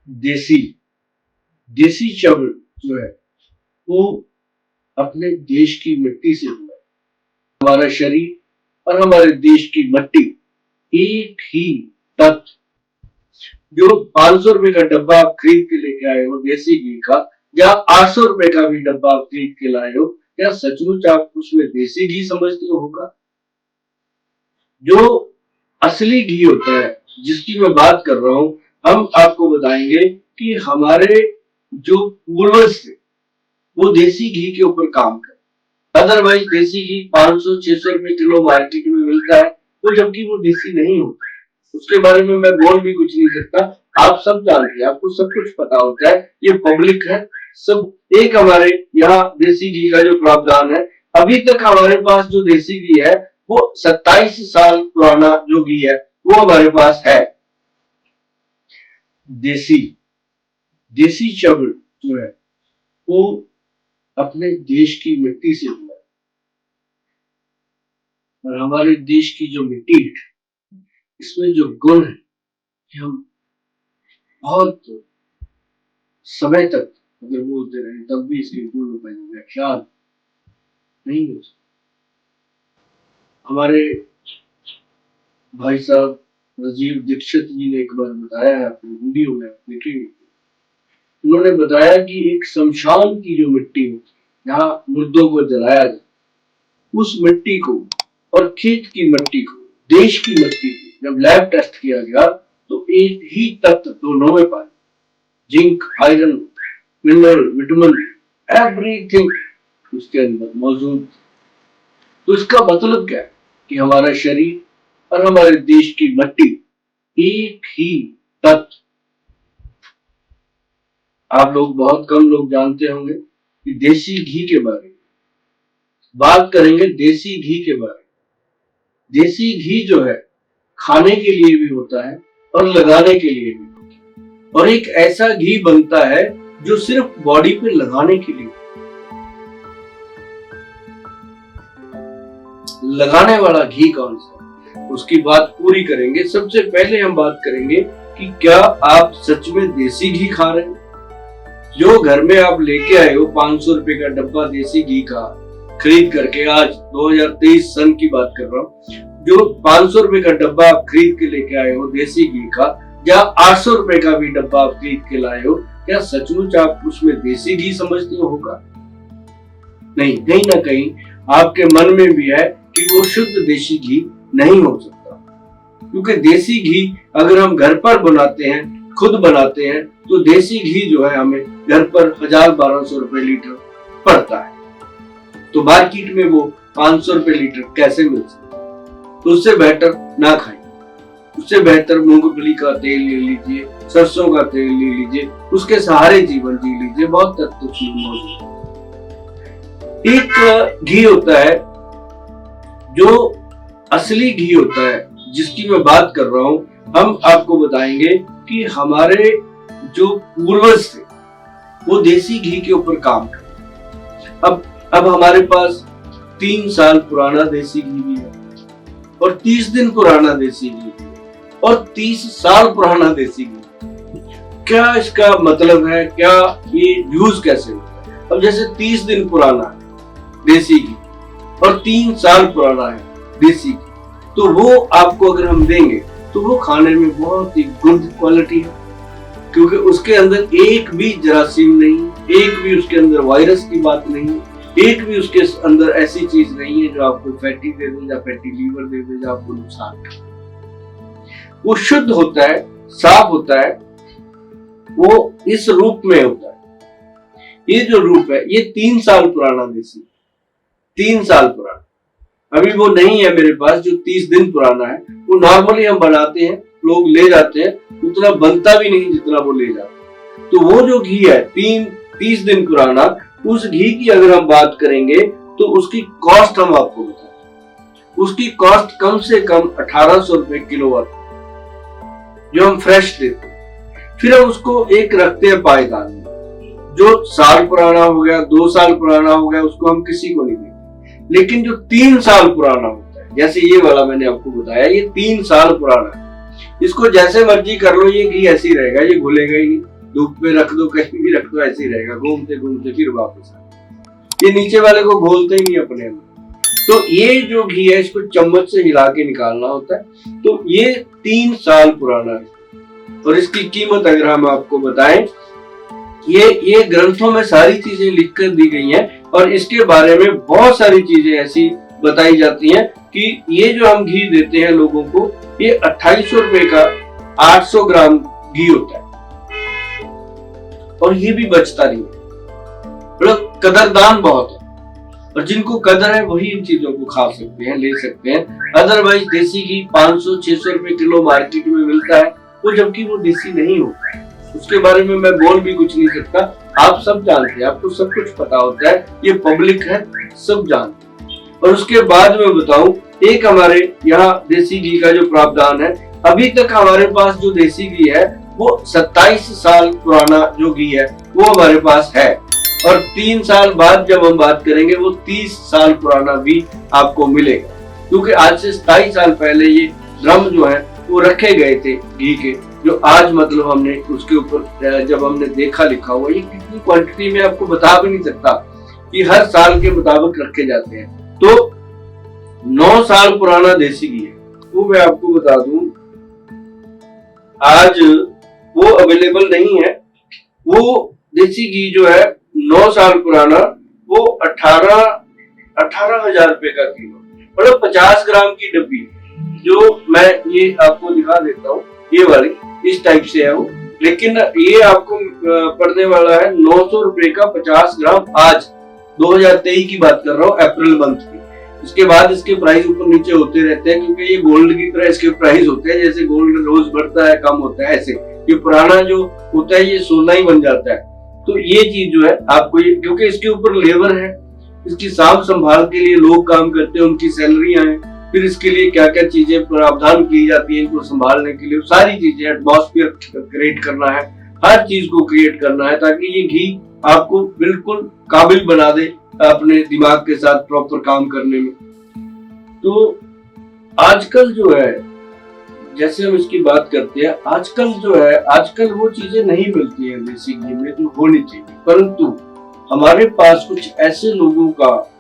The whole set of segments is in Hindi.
देसी देसी शब्द जो है वो अपने देश की मिट्टी से हुआ है। हमारा शरीर और हमारे देश की मिट्टी एक ही तत्व। जो 500 रुपए का डब्बा आप खरीद के लेके आए हो देसी घी का, या 800 रुपए का भी डब्बा आप खरीद के लाए हो, क्या सचमुच आप उसमें देसी घी समझते होगा? जो असली घी होता है जिसकी मैं बात कर रहा हूं, हम आपको बताएंगे कि हमारे जो पूर्वज थे वो देसी घी के ऊपर काम कर। अदरवाइज देसी घी 500-600 रुपए किलो मार्केट में मिलता है, तो जबकि वो देसी नहीं होता। उसके बारे में मैं बोल भी कुछ नहीं सकता, आप सब जानते हैं, आपको सब कुछ पता होता है, ये पब्लिक है सब। एक हमारे यहाँ देसी घी का जो प्रावधान है, अभी तक हमारे पास जो देसी घी है वो 27 साल पुराना जो घी है वो हमारे पास है। देसी देसी शब्द जो है वो अपने देश की मिट्टी से हुआ है। और हमारे देश की जो मिट्टी है इसमें जो गुण है कि हम बहुत समय तक अगर बोलते रहे तब भी इसके गुण व्याख्या नहीं हो सकता। हमारे भाई साहब राजीव दीक्षित जी ने एक बार बताया है, अपनी वीडियो में देखेंगे, उन्होंने बताया कि एक शमशान की जो मिट्टी है जहाँ मुर्दों को जलाया जाए, उस मिट्टी को और खेत की मिट्टी को, देश की मिट्टी को जब लैब टेस्ट किया गया तो एक ही तत्व दोनों में पाए, zinc, iron, mineral, vitamin, everything उसके अंदर मौजूद। तो इसका मतलब क्या है कि हमारा शरीर और हमारे देश की मिट्टी एक ही तत्व। आप लोग बहुत कम लोग जानते होंगे कि देसी घी के बारे में बात करेंगे। देसी घी के बारे में, देसी घी जो है खाने के लिए भी होता है और लगाने के लिए भी होता है, और एक ऐसा घी बनता है जो सिर्फ बॉडी पे लगाने के लिए। लगाने वाला घी कौन सा है उसकी बात पूरी करेंगे। सबसे पहले हम बात करेंगे कि क्या आप सच में देसी घी खा रहे हैं। जो घर में आप लेके आए हो 500 रुपए का डब्बा देसी घी का खरीद करके, आज 2023 सन की बात कर रहा हूँ, जो 500 रुपए का डब्बा आप खरीद के लेके आए हो देसी घी का, या 800 रुपए का भी डब्बा आप खरीद के लाए हो, क्या सचमुच आप उसमें देसी घी समझते होगा? नहीं, कहीं ना कहीं आपके मन में भी है कि वो शुद्ध देसी घी नहीं हो सकता, क्योंकि देसी घी अगर हम घर पर बनाते हैं, खुद बनाते हैं, तो देसी घी जो है हमें घर पर 1000-1200 रुपए लीटर पड़ता है। तो मार्केट में वो 500 रुपए लीटर कैसे मिल सकता है? तो उससे बेहतर ना खाएं। उससे बेहतर मूंगफली का तेल ले लीजिए, सरसों का तेल ले लीजिए, उसके सहारे जीवन जी लीजिए, बहुत तत्व मौजूद है। एक घी होता है जो असली घी होता है जिसकी मैं बात कर रहा हूं, हम आपको बताएंगे कि हमारे जो पूर्वज थे वो देसी घी के ऊपर काम करते। अब हमारे पास 3 साल पुराना देसी घी भी है, और 30 दिन पुराना देसी घी भी है, और 30 साल पुराना देसी घी। क्या इसका मतलब है? क्या ये यूज कैसे होता है? अब जैसे 30 दिन पुराना है देसी घी और 3 साल पुराना है देसी घी, तो वो आपको अगर हम देंगे तो वो खाने में बहुत ही गुड क्वालिटी है, क्योंकि उसके अंदर एक भी जरासीम नहीं, एक भी उसके अंदर वायरस की बात नहीं, एक भी उसके अंदर ऐसी चीज नहीं है जो आपको फैटी दे दे या फैटी लीवर दे दे या आपको नुकसान करे। वो शुद्ध होता है, साफ होता है, वो इस रूप में होता है। ये जो रूप है ये 3 साल पुराना देसी, 3 साल पुराना, अभी वो नहीं है मेरे पास जो 30 दिन पुराना है। वो नॉर्मली हम बनाते हैं, लोग ले जाते हैं, उतना बनता भी नहीं जितना वो ले जाते हैं। तो वो जो घी है 30 दिन पुराना, उस घी की अगर हम बात करेंगे तो उसकी कॉस्ट हम आपको बताते हैं। उसकी कॉस्ट कम से कम 1800 रुपए किलो आती है जो हम फ्रेश देते हैं। फिर हम उसको एक रखते हैं पायदान में, जो साल पुराना हो गया, 2 साल पुराना हो गया, उसको हम किसी को नहीं देते। लेकिन जो 3 साल पुराना होता है, जैसे ये वाला मैंने आपको बताया, ये 3 साल पुराना है, इसको जैसे मर्जी कर लो, ये घी ऐसे ही रहेगा, ये घुलेगा ही नहीं। धूप में रख दो, कहीं भी रख दो, ऐसे ही रहेगा, घूमते घूमते फिर वापस आ। ये नीचे वाले को घोलते ही नहीं अपने अंदर। तो ये जो घी है इसको चम्मच से हिला के निकालना होता है। तो ये 3 साल पुराना है। और इसकी कीमत अगर हम आपको बताएं, ये ग्रंथों में सारी चीजें लिखकर दी गई हैं और इसके बारे में बहुत सारी चीजें ऐसी बताई जाती हैं कि ये जो हम घी देते हैं लोगों को, ये 2800 रुपए का 800 ग्राम घी होता है और ये भी बचता नहीं है। मतलब कदरदान बहुत है और जिनको कदर है वही इन चीजों को खा सकते हैं, ले सकते हैं। अदरवाइज देसी घी 500-600 रुपए किलो मार्केट में मिलता है, वो जबकि वो देसी नहीं होता। उसके बारे में मैं बोल भी कुछ नहीं सकता, आप सब जानते हैं, आपको सब कुछ पता होता है, ये पब्लिक है, सब जानते हैं। और उसके बाद में बताऊं, एक हमारे यहाँ देसी घी का जो प्रावधान है, अभी तक हमारे पास जो देसी घी है वो 27 साल पुराना जो घी है वो हमारे पास है। और 3 साल बाद जब हम बात करेंगे वो 30 साल पुराना भी आपको मिलेगा, क्योंकि आज से 27 साल पहले ये ड्रम जो है वो रखे गए थे घी के, जो आज मतलब हमने उसके ऊपर जब हमने देखा लिखा हुआ, ये कितनी क्वांटिटी में आपको बता भी नहीं सकता कि हर साल के मुताबिक रखे जाते हैं। तो 9 साल पुराना देसी घी है, वो मैं आपको बता दूं आज वो अवेलेबल नहीं है। वो देसी घी जो है 9 साल पुराना, वो 18,000 रुपए का किलो, मतलब 50 ग्राम की डब्बी, जो मैं ये आपको दिखा देता हूँ, ये वाली इस टाइप से है वो, लेकिन ये आपको पड़ने वाला है 900 रुपए का 50 ग्राम। आज 2023 की बात कर रहा हूँ, अप्रैल मंथ की। इसके बाद इसके प्राइस ऊपर नीचे होते रहते हैं, क्योंकि ये गोल्ड की तरह इसके प्राइस होते हैं, जैसे गोल्ड रोज बढ़ता है कम होता है, ऐसे ये पुराना जो होता है ये सोना ही बन जाता है। तो ये चीज जो है आपको, ये क्योंकि इसके ऊपर लेबर है, इसकी साफ संभाल के लिए लोग काम करते हैं, उनकी सैलरियां हैं, फिर इसके लिए क्या क्या चीजें प्रावधान की जाती है इनको संभालने के लिए, सारी चीजें, एटमॉस्फेयर क्रिएट करना है, हर चीज को क्रिएट करना है ताकि ये घी आपको बिल्कुल काबिल बना दे अपने दिमाग के साथ प्रॉपर काम करने में। तो आजकल जो है, जैसे हम इसकी बात करते हैं, आजकल जो है, आजकल वो चीजें नहीं मिलती हैं देसी घी में जो होनी चाहिए, परंतु हमारे पास कुछ ऐसे लोगों का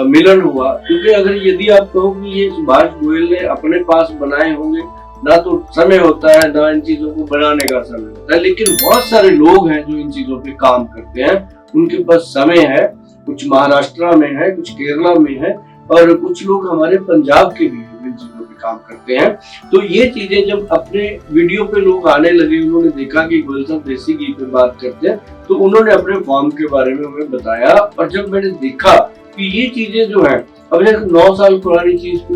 मिलन हुआ, क्योंकि अगर यदि आप कहो कि ये सुभाष गोयल ने अपने पास बनाए होंगे, ना तो समय होता है ना इन चीजों को बनाने का समय होता है, लेकिन बहुत सारे लोग हैं जो इन चीजों पे काम करते हैं, उनके पास समय है, कुछ महाराष्ट्र में है, कुछ केरला में है और कुछ लोग हमारे पंजाब के भी इन चीजों पे काम करते हैं। तो ये चीजें जब अपने वीडियो पे लोग आने लगे, उन्होंने देखा कि गोयल साहब देसी घी पे बात करते हैं, तो उन्होंने अपने फार्म के बारे में हमें बताया। और जब मैंने देखा कि ये चीजें जो है, अब 9 साल पुरानी चीज को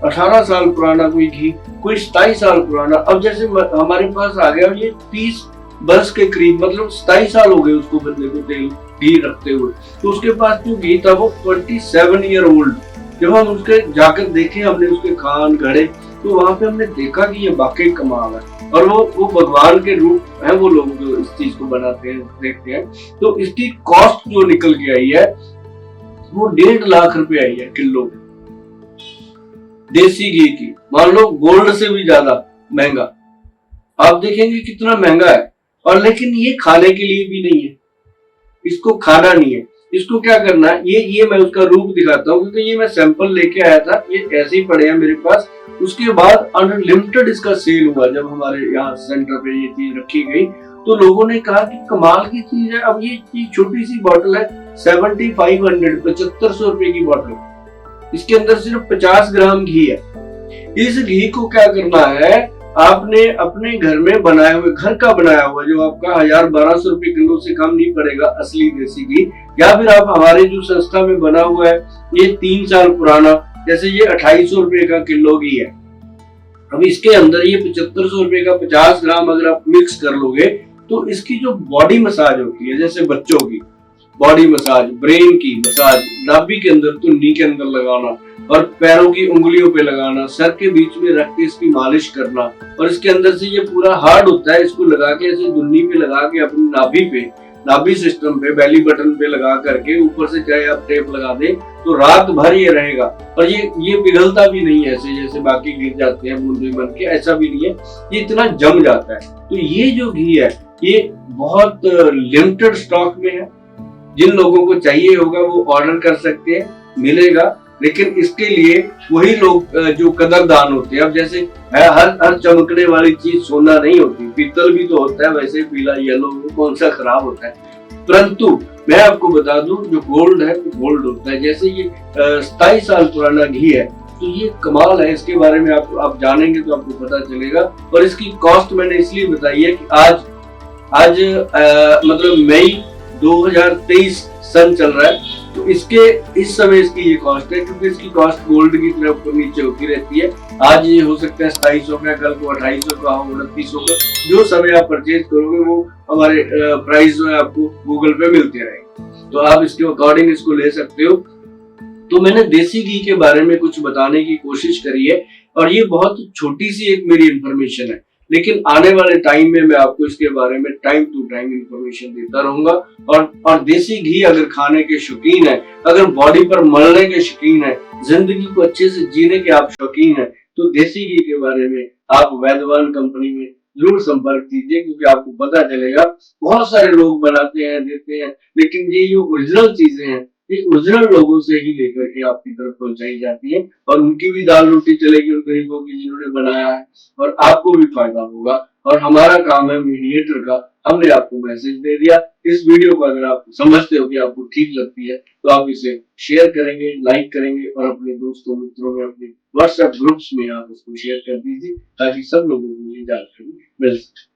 18 साल पुराना कोई घी, कोई 27 साल पुराना, अब जैसे हमारे पास आ गया ये 30 बरस के करीब, मतलब 27 साल हो गए उसको बदले को तेल घी रखते हुए, तो उसके पास जो घी था वो 27 ईयर ओल्ड। जब हम उसके जाकर देखे, हमने उसके खान घड़े, तो वहां पे हमने देखा कि ये वाकई कमाल है और वो भगवान के रूप है वो लोग जो इस चीज को बनाते हैं, देखते हैं। तो इसकी कॉस्ट जो निकल के आई है वो 1.5 लाख रुपए आई है किलो देसी घी की, मान लो गोल्ड से भी ज्यादा महंगा। आप देखेंगे कितना महंगा है, और लेकिन ये खाने के लिए भी नहीं है, इसको खाना नहीं है, इसको क्या करना है, ये मैं उसका रूप दिखाता हूँ, क्योंकि ये मैं सैंपल लेके आया था, ये ऐसे ही पड़े हैं मेरे पास। उसके बाद अनलिमिटेड इसका सेल हुआ, जब हमारे यहाँ सेंटर पे ये चीज रखी गई तो लोगों ने कहा कि कमाल की चीज है। अब ये छोटी सी बॉटल है 7500, 7500 रुपए की बॉटल, इसके अंदर सिर्फ 50 ग्राम घी है। इस घी को क्या करना है, आपने अपने घर में बनाए हुए, घर का बनाया हुआ, जो आपका 1000-1200 रुपए किलो से कम नहीं पड़ेगा असली देसी घी, या फिर आप हमारे जो संस्था में बना हुआ है ये 3 साल पुराना, जैसे ये 2800 रुपए का किलो घी है। अब इसके अंदर ये 7500 रुपए का 50 ग्राम अगर आप मिक्स कर लोगे, तो इसकी जो बॉडी मसाज होती है, जैसे बच्चों की बॉडी मसाज, ब्रेन की मसाज, नाभि के अंदर तुन्नी के अंदर लगाना और पैरों की उंगलियों पे लगाना, सर के बीच में रख के इसकी मालिश करना, और इसके अंदर से ये पूरा हार्ड होता है, इसको लगा के ऐसे दुन्नी पे लगा के अपनी नाभि पे नाभि सिस्टम पे बेली बटन पे लगा करके ऊपर से चाहे आप टेप लगा दें तो रात भर ये रहेगा। और ये पिघलता भी नहीं है ऐसे जैसे बाकी गिर जाते हैं बूंदे बन के, ऐसा भी नहीं है, ये इतना जम जाता है। तो ये जो घी है ये बहुत लिमिटेड स्टॉक में है, जिन लोगों को चाहिए होगा वो ऑर्डर कर सकते हैं, मिलेगा। लेकिन इसके लिए वही लोग जो कदरदान होते हैं, अब जैसे हर चमकने वाली चीज सोना नहीं होती, पीतल भी तो होता है, वैसे पीला येलो कौन सा खराब होता है। परंतु मैं आपको बता दूं जो गोल्ड है वो गोल्ड होता है। जैसे ये 27 साल पुराना घी है, तो ये कमाल है, इसके बारे में आप जानेंगे तो आपको पता चलेगा। और इसकी कॉस्ट मैंने इसलिए बताई है कि आज मतलब मई 2023 सन चल रहा है, तो इस समय इसकी ये कॉस्ट है, क्योंकि इसकी कॉस्ट गोल्ड की तरफ ऊपर नीचे होती रहती है। आज ये हो सकता है 2700 का, कल को 2800 का हो, 2900 का, जो समय आप परचेज करोगे वो हमारे प्राइस जो है आपको गूगल पे मिलते रहेंगे, तो आप इसके अकॉर्डिंग इसको ले सकते हो। तो मैंने देसी घी के बारे में कुछ बताने की कोशिश करी है, और ये बहुत छोटी सी एक मेरी इंफॉर्मेशन है, लेकिन आने वाले टाइम में मैं आपको इसके बारे में टाइम टू टाइम इंफॉर्मेशन देता रहूंगा। और देसी घी अगर खाने के शौकीन है, अगर बॉडी पर मलने के शौकीन है, जिंदगी को अच्छे से जीने के आप शौकीन है, तो देसी घी के बारे में आप वैद्यवान कंपनी में जरूर संपर्क कीजिए, क्योंकि आपको पता चलेगा बहुत सारे लोग बनाते हैं देते हैं, लेकिन ये जो ओरिजिनल चीजें हैं ये ओरिजिनल लोगों से ही लेकर के आपकी तरफ पहुंचाई जाती है, और उनकी भी दाल रोटी चलेगी उन गरीबों की जिन्होंने बनाया है, और आपको भी फायदा होगा। और हमारा काम है मीडिएटर का, हमने आपको मैसेज दे दिया। इस वीडियो को अगर आप समझते हो कि आपको ठीक लगती है तो आप इसे शेयर करेंगे, लाइक करेंगे, और अपने दोस्तों मित्रों में, अपने व्हाट्सएप ग्रुप्स में आप इसको शेयर कर दीजिए, ताकि सब लोगों को ये जानकारी मिल सके।